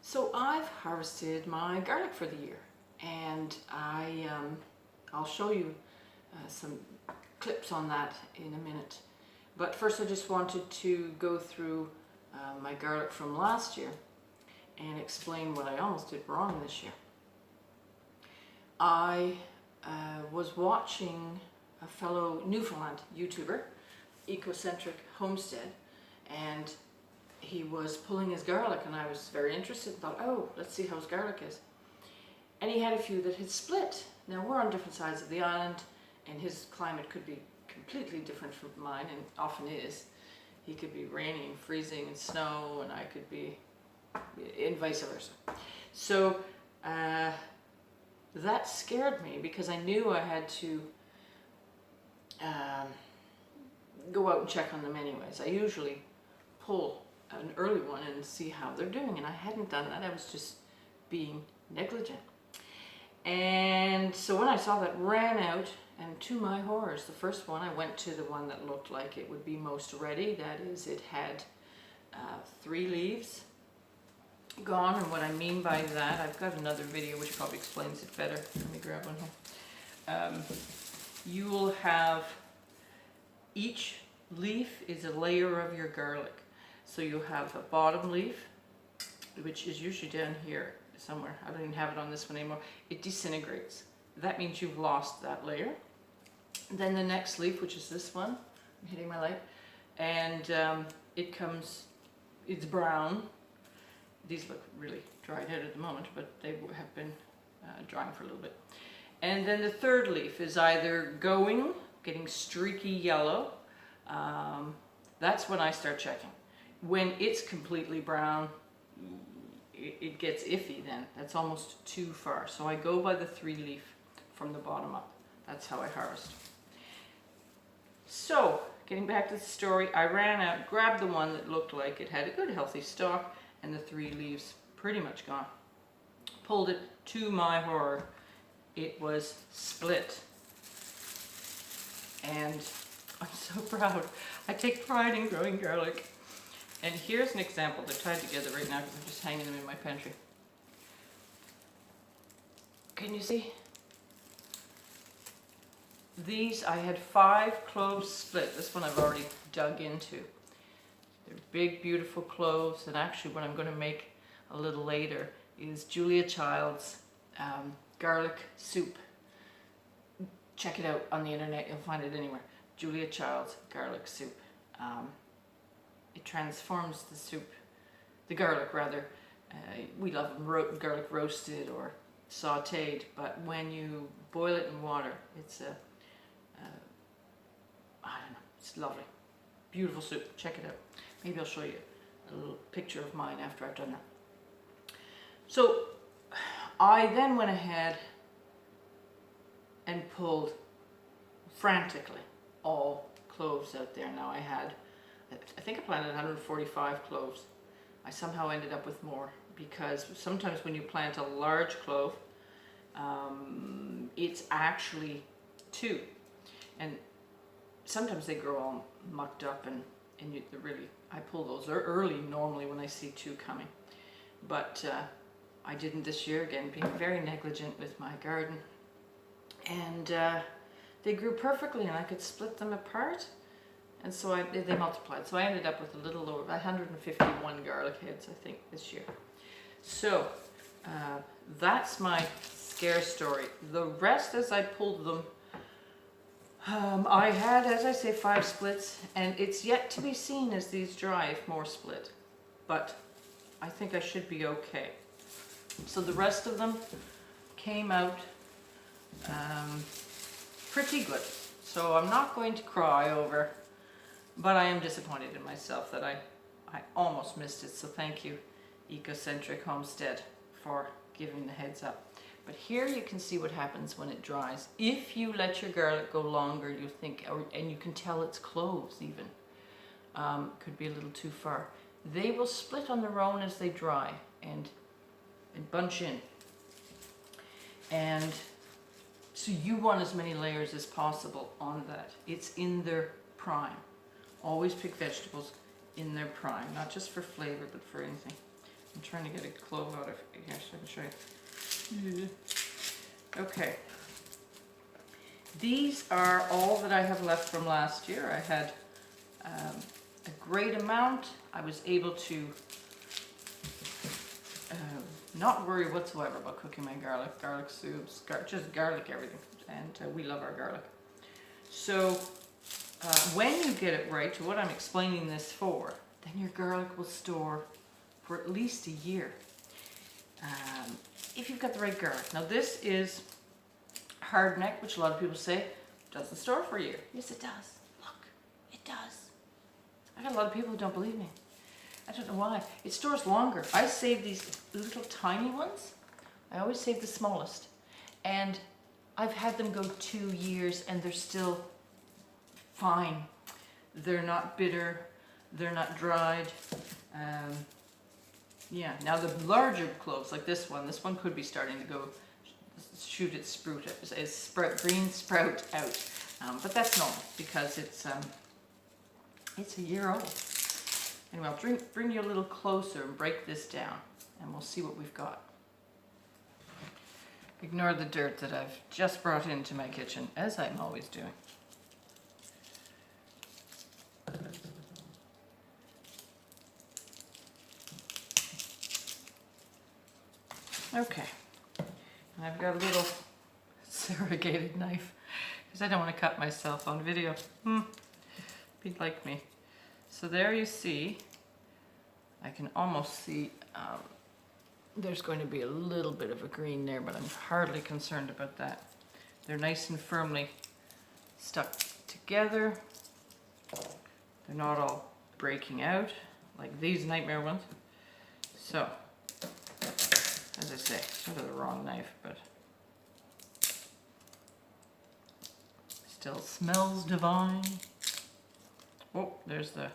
So I've harvested my garlic for the year, and I'll show you some clips on that in a minute. But first I just wanted to go through my garlic from last year and explain what I almost did wrong this year. I was watching a fellow Newfoundland YouTuber, Ecocentric Homestead, and he was pulling his garlic, and I was very interested and thought, oh, let's see how his garlic is. And he had a few that had split. Now we're on different sides of the island, and his climate could be completely different from mine, and often is. He could be raining, freezing, and snow, and I could be, and vice versa. So that scared me because I knew I had to go out and check on them anyways. I usually pull an early one and see how they're doing, and I hadn't done that. I was just being negligent. And so when I saw that, ran out, and to my horrors, the first one, I went to the one that looked like it would be most ready. That is, it had 3 leaves gone, and what I mean by that, I've got another video which probably explains it better. Let me grab one here. You will have, each leaf is a layer of your garlic. So you have a bottom leaf, which is usually down here somewhere. I don't even have it on this one anymore. It disintegrates. That means you've lost that layer. Then the next leaf, which is this one, I'm hitting my light, and it's brown. These look really dried out at the moment, but they have been drying for a little bit. And then the third leaf is either getting streaky yellow. That's when I start checking. When it's completely brown, it gets iffy then. That's almost too far. So I go by the 3 leaf from the bottom up. That's how I harvest. So, getting back to the story, I ran out, grabbed the one that looked like it had a good healthy stalk, and the 3 leaves pretty much gone. Pulled it, to my horror, it was split. And I'm so proud. I take pride in growing garlic. And here's an example. They're tied together right now because I'm just hanging them in my pantry. Can you see? These, I had 5 cloves split. This one I've already dug into. They're big, beautiful cloves. And actually what I'm going to make a little later is Julia Child's garlic soup. Check it out on the internet. You'll find it anywhere. Julia Child's garlic soup. It transforms the soup, the garlic rather. We love garlic roasted or sauteed, but when you boil it in water, it's I don't know, it's lovely. Beautiful soup, check it out. Maybe I'll show you a little picture of mine after I've done that. So I then went ahead and pulled frantically all cloves out there. Now I think I planted 145 cloves. I somehow ended up with more because sometimes when you plant a large clove, it's actually 2. And sometimes they grow all mucked up and I pull those early normally when I see 2 coming. But I didn't this year, again, being very negligent with my garden. And they grew perfectly, and I could split them apart. And so they multiplied. So I ended up with a little over 151 garlic heads, I think, this year. So that's my scare story. The rest, as I pulled them, I had, as I say, 5 splits, and it's yet to be seen as these dry if more split. But I think I should be okay. So the rest of them came out pretty good. So I'm not going to cry over, but I am disappointed in myself that I almost missed it. So thank you, Ecocentric Homestead, for giving the heads up. But here you can see what happens when it dries. If you let your garlic go longer, you think, and you can tell it's cloves even, could be a little too far. They will split on their own as they dry and bunch in. And so you want as many layers as possible on that. It's in their prime. Always pick vegetables in their prime, not just for flavor, but for anything. I'm trying to get a clove out of here so I can show you. Okay. These are all that I have left from last year. I had a great amount. I was able to not worry whatsoever about cooking my garlic soups, just garlic everything. And we love our garlic. So when you get it right to what I'm explaining this for, then your garlic will store for at least a year. If you've got the right garlic. Now this is hardneck, which a lot of people say doesn't store for a year. Yes, it does. Look, it does. I got a lot of people who don't believe me. I don't know why. It stores longer. I save these little tiny ones. I always save the smallest. And I've had them go 2 years and they're still fine. They're not bitter. They're not dried. Yeah, now the larger cloves, like this one could be starting to go shoot its green sprout out. But that's normal because it's a year old. Anyway, I'll bring you a little closer and break this down and we'll see what we've got. Ignore the dirt that I've just brought into my kitchen, as I'm always doing. Okay, and I've got a little serrated knife because I don't want to cut myself on video. Be like me. So there you see, I can almost see there's going to be a little bit of a green there, but I'm hardly concerned about that. They're nice and firmly stuck together. They're not all breaking out like these nightmare ones. So, as I say, sort of the wrong knife, but still smells divine. Oh, there's the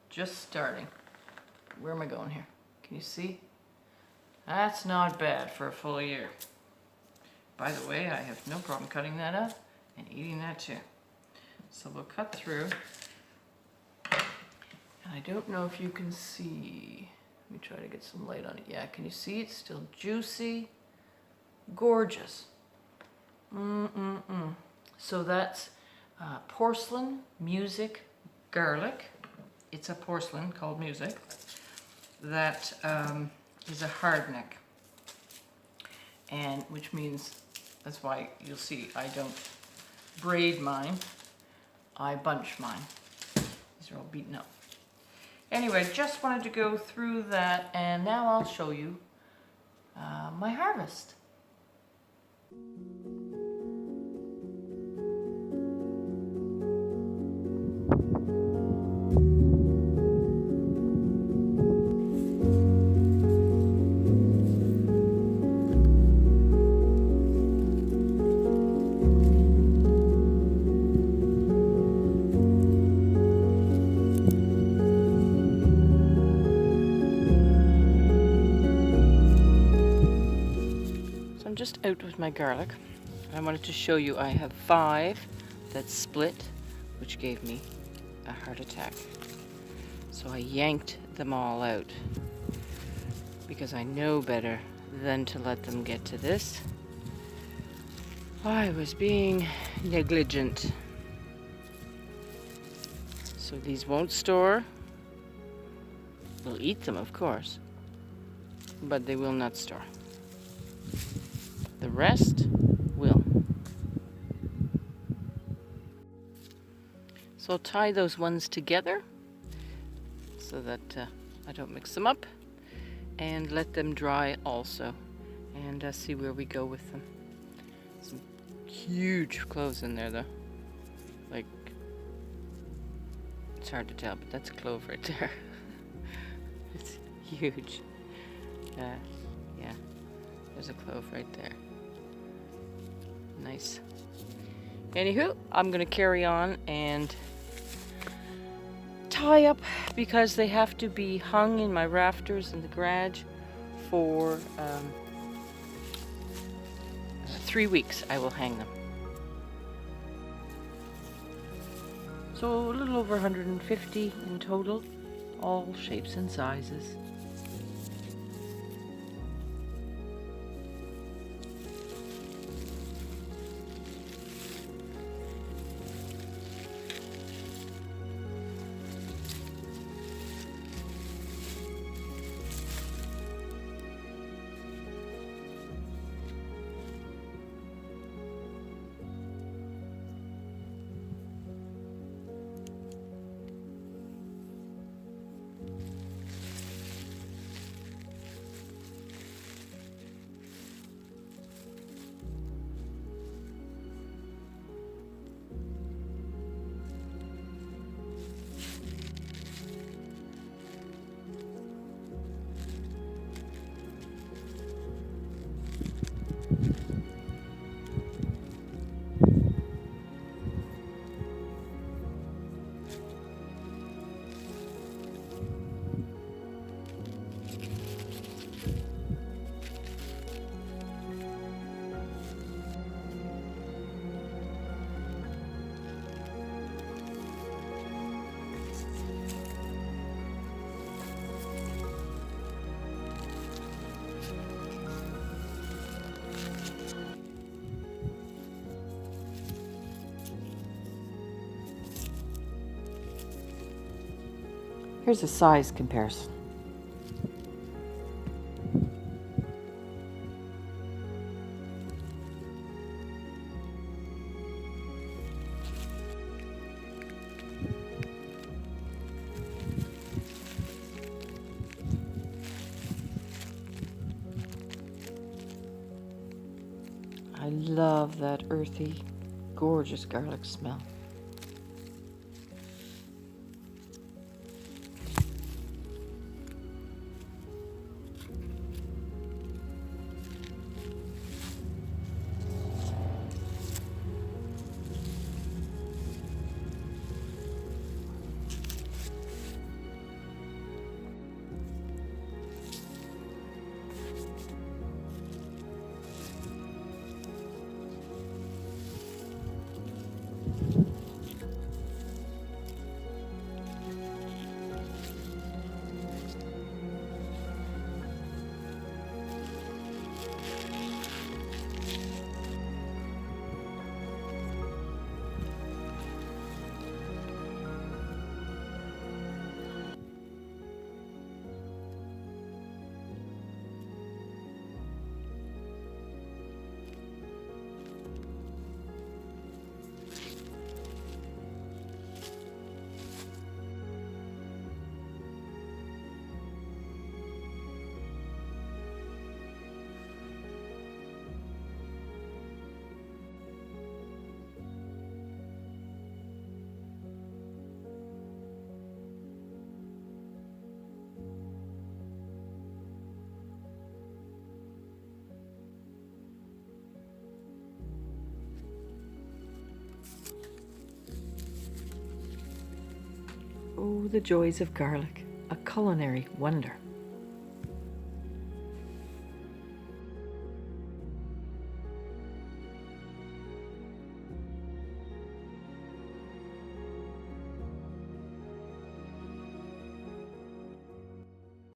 just starting. Where am I going here? Can you see? That's not bad for a full year. By the way, I have no problem cutting that up and eating that too. So we'll cut through. And I don't know if you can see. Let me try to get some light on it. Yeah, can you see? It's still juicy. Gorgeous. So that's porcelain, music, garlic. It's a porcelain called music. That is a hardneck. And which means, that's why you'll see I don't braid mine. I bunch mine. These are all beaten up. Anyway, just wanted to go through that, and now I'll show you my harvest. Just out with my garlic. I wanted to show you I have 5 that split, which gave me a heart attack. So I yanked them all out because I know better than to let them get to this. I was being negligent. So these won't store. We'll eat them, of course, but they will not store. The rest will. So I'll tie those ones together so that I don't mix them up, and let them dry also, and see where we go with them. Some huge cloves in there though. Like, it's hard to tell, but that's a clove right there. It's huge. Yeah, there's a clove right there. Nice. Anywho, I'm going to carry on and tie up because they have to be hung in my rafters in the garage for 3 weeks. I will hang them. So a little over 150 in total, all shapes and sizes. Here's a size comparison. I love that earthy, gorgeous garlic smell. Oh, the joys of garlic, a culinary wonder.